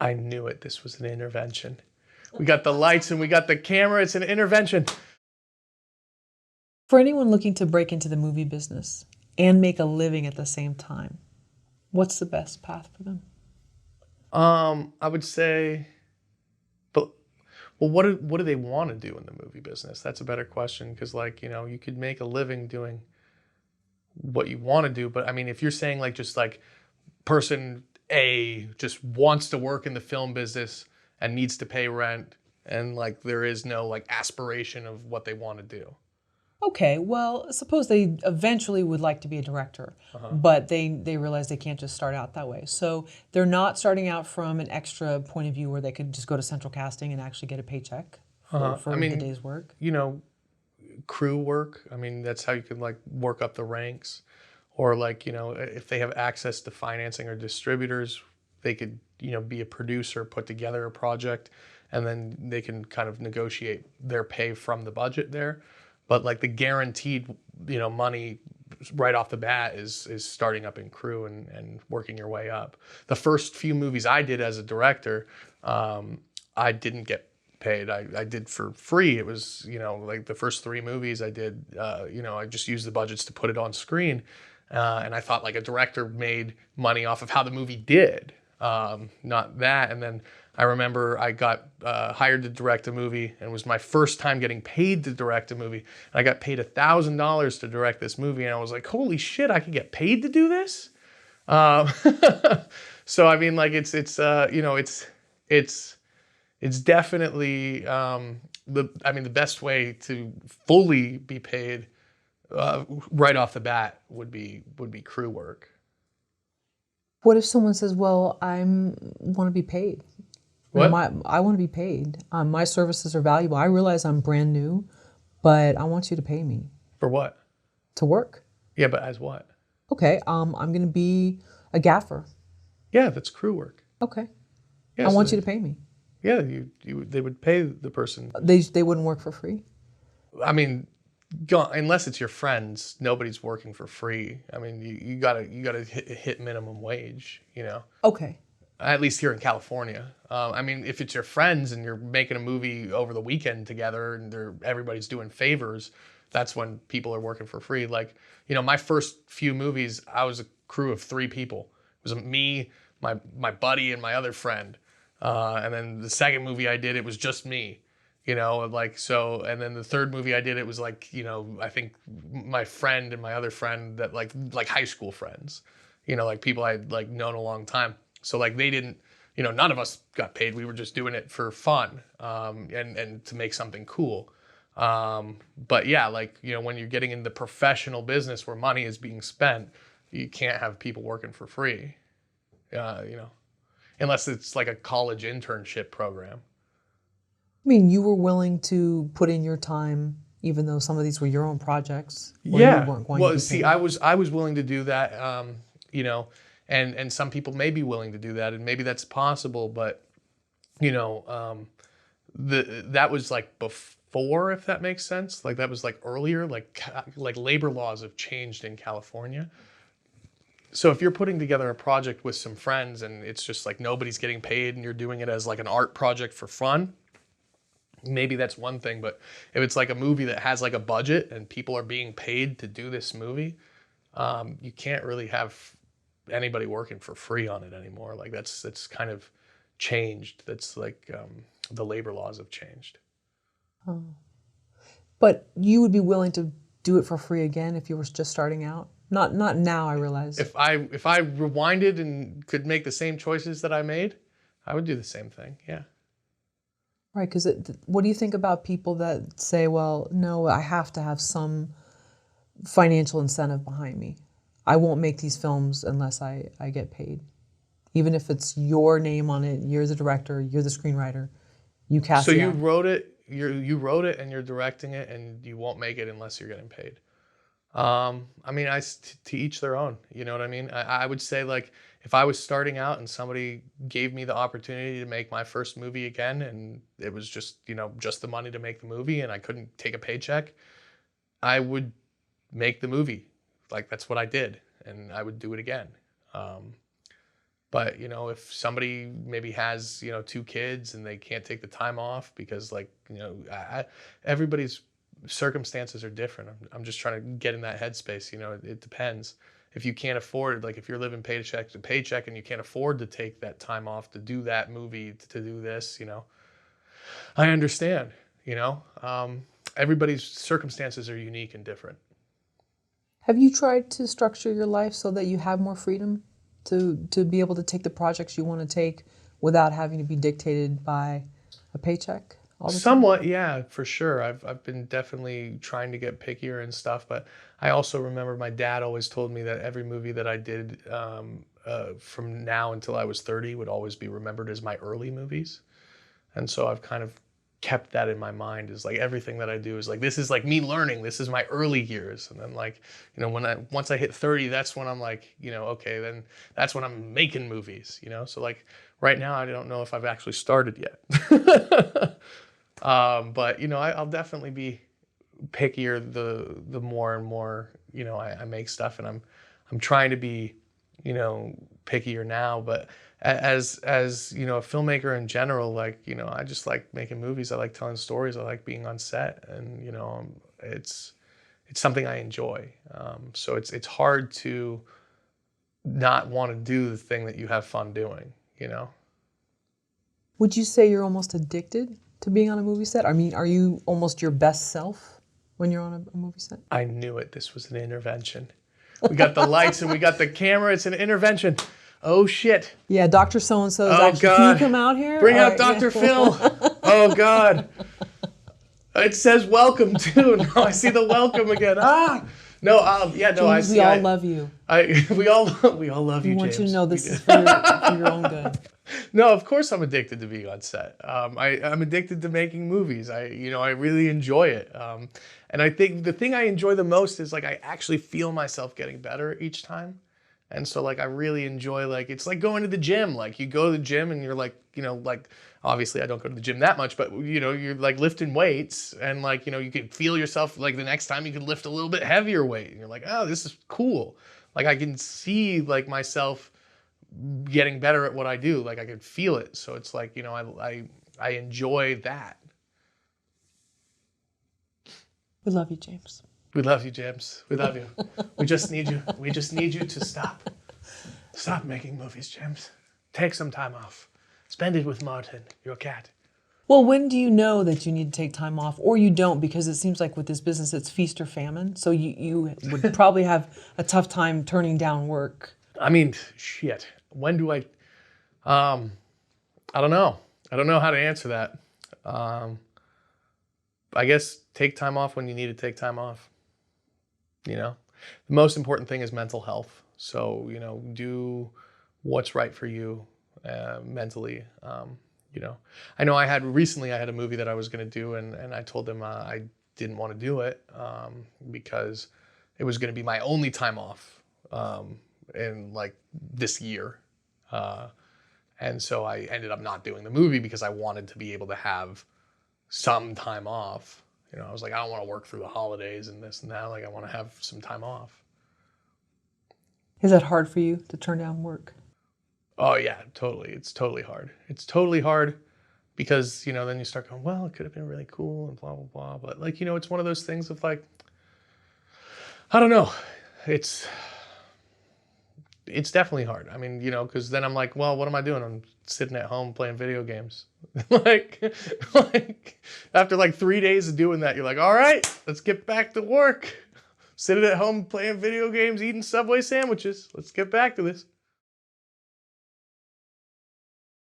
I knew it. This was an intervention. We got the lights and we got the camera. It's an intervention. For anyone looking to break into the movie business and make a living at the same time, what's the best path for them? I would say, but well, what do they want to do in the movie business? That's a better question, because like, you could make a living doing what you want to do, but I mean, if you're saying like just like person A just wants to work in the film business and needs to pay rent, and like there is no like aspiration of what they want to do. Okay, well, suppose they eventually would like to be a director, but they realize they can't just start out that way. So they're not starting out from an extra point of view where they could just go to central casting and actually get a paycheck for I the mean, day's work. Crew work. I mean, that's how you can like work up the ranks. Or like, if they have access to financing or distributors, they could, be a producer, put together a project, and then they can kind of negotiate their pay from the budget there. But like the guaranteed, money right off the bat is starting up in crew and working your way up. The first few movies I did as a director, I didn't get paid. I did for free. It was, like the first 3 movies I did, I just used the budgets to put it on screen. And I thought like a director made money off of how the movie did, not that. And then I remember I got hired to direct a movie, and it was my first time getting paid to direct a movie. And I got paid $1,000 to direct this movie, and I was like, holy shit, I can get paid to do this? Um, so I mean, like it's definitely the best way to fully be paid right off the bat would be crew work. What if someone says, "Well, I want to be paid. What? I want to be paid. My services are valuable. I realize I'm brand new, but I want you to pay me For what? to work." Yeah, but as what? Okay, I'm going to be a gaffer. Yeah, that's crew work. Okay, Yeah, I want you to pay me. yeah, they would pay the person. They wouldn't work for free. I mean, unless it's your friends, nobody's working for free. I mean, you gotta hit minimum wage. Okay. At least here in California. I mean, if it's your friends and you're making a movie over the weekend together and everybody's doing favors, that's when people are working for free. Like, my first few movies, I was a crew of 3 people. It was me, my buddy, and my other friend. And then the second movie I did, it was just me. Like, so, and then the third movie I did, it was like, I think my friend and my other friend that like high school friends, like people I'd like known a long time. So like they didn't, none of us got paid. We were just doing it for fun, and to make something cool. But yeah, like, when you're getting into professional business where money is being spent, you can't have people working for free, unless it's like a college internship program. I mean, you were willing to put in your time, even though some of these were your own projects, where you Yeah. weren't going to Well, be see, paid. I was willing to do that, and some people may be willing to do that, and maybe that's possible, but you know, that was like before, if that makes sense. Like that was like earlier, like labor laws have changed in California. So if you're putting together a project with some friends and it's just like nobody's getting paid and you're doing it as like an art project for fun, maybe that's one thing. But if it's like a movie that has like a budget and people are being paid to do this movie, you can't really have anybody working for free on it anymore. Like that's kind of changed. That's like the labor laws have changed. Oh. But you would be willing to do it for free again if you were just starting out? Not now, I realize. If I rewinded and could make the same choices that I made, I would do the same thing. Yeah. Right, because what do you think about people that say, well, no, I have to have some financial incentive behind me. I won't make these films unless I get paid. Even if it's your name on it, you're the director, you're the screenwriter, you cast So it you out. wrote it, you wrote it and you're directing it and you won't make it unless you're getting paid. I mean, to each their own, you know what I mean? I would say like, if I was starting out and somebody gave me the opportunity to make my first movie again, and it was just, just the money to make the movie and I couldn't take a paycheck, I would make the movie. Like that's what I did and I would do it again. But But, if somebody maybe has, 2 kids and they can't take the time off because like, everybody's circumstances are different. I'm just trying to get in that headspace. It depends. If you can't afford, like if you're living paycheck to paycheck and you can't afford to take that time off to do that movie, to do this, I understand, everybody's circumstances are unique and different. Have you tried to structure your life so that you have more freedom to be able to take the projects you want to take without having to be dictated by a paycheck all the time? Somewhat, yeah, for sure. I've been definitely trying to get pickier and stuff, but I also remember my dad always told me that every movie that I did from now until I was 30 would always be remembered as my early movies. And so I've kind of kept that in my mind, is like everything that I do is like, this is like me learning, this is my early years. And then like, once I hit 30, that's when I'm like, okay, then that's when I'm making movies, so like right now I don't know if I've actually started yet. But I'll definitely be pickier the more and more I make stuff, and I'm trying to be pickier now. But as a filmmaker in general, like I just like making movies. I like telling stories. I like being on set, and it's something I enjoy. So it's hard to not want to do the thing that you have fun doing. Would you say you're almost addicted to being on a movie set? I mean, are you almost your best self when you're on a movie set? I knew it. This was an intervention. We got the lights and we got the camera. It's an intervention. Oh, shit. Yeah, Dr. So-and-so is actually... God. Can you come out here? Bring out Dr. Phil. Oh, God. It says welcome, too. No, I see the welcome again. No, yeah, no, James, we all love you. We all love you, James. I want you to know this is for your own good. No, of course I'm addicted to being on set. I'm addicted to making movies. I really enjoy it. And I think the thing I enjoy the most is like I actually feel myself getting better each time. And so like I really enjoy, like it's like going to the gym. Like you go to the gym and you're like, like obviously I don't go to the gym that much, but you're like lifting weights, and like you can feel yourself like the next time you can lift a little bit heavier weight. And you're like, oh, this is cool. Like I can see like myself getting better at what I do. Like I can feel it. So it's like, I enjoy that. We love you, James. We love you, James. We love you. We just need you. We just need you to stop. Stop making movies, James. Take some time off. Spend it with Martin, your cat. Well, when do you know that you need to take time off, or you don't? Because it seems like with this business, it's feast or famine. So you would probably have a tough time turning down work. I mean, shit. When do I don't know. I don't know how to answer that. I guess take time off when you need to take time off. The most important thing is mental health. So, do what's right for you mentally. I know I had a movie that I was going to do, and I told them I didn't want to do it because it was going to be my only time off in like this year. And so I ended up not doing the movie because I wanted to be able to have some time off. I was like, I don't want to work through the holidays and this and that. Like, I want to have some time off. Is that hard for you to turn down work? Oh, yeah, totally. It's totally hard. It's totally hard because, then you start going, well, it could have been really cool and blah, blah, blah. But, like, it's one of those things of, like, I don't know. It's definitely hard. I mean, because then I'm like, well, what am I doing? I'm sitting at home playing video games. like after like 3 days of doing that, you're like, all right, let's get back to work. Sitting at home playing video games, eating Subway sandwiches. Let's get back to this.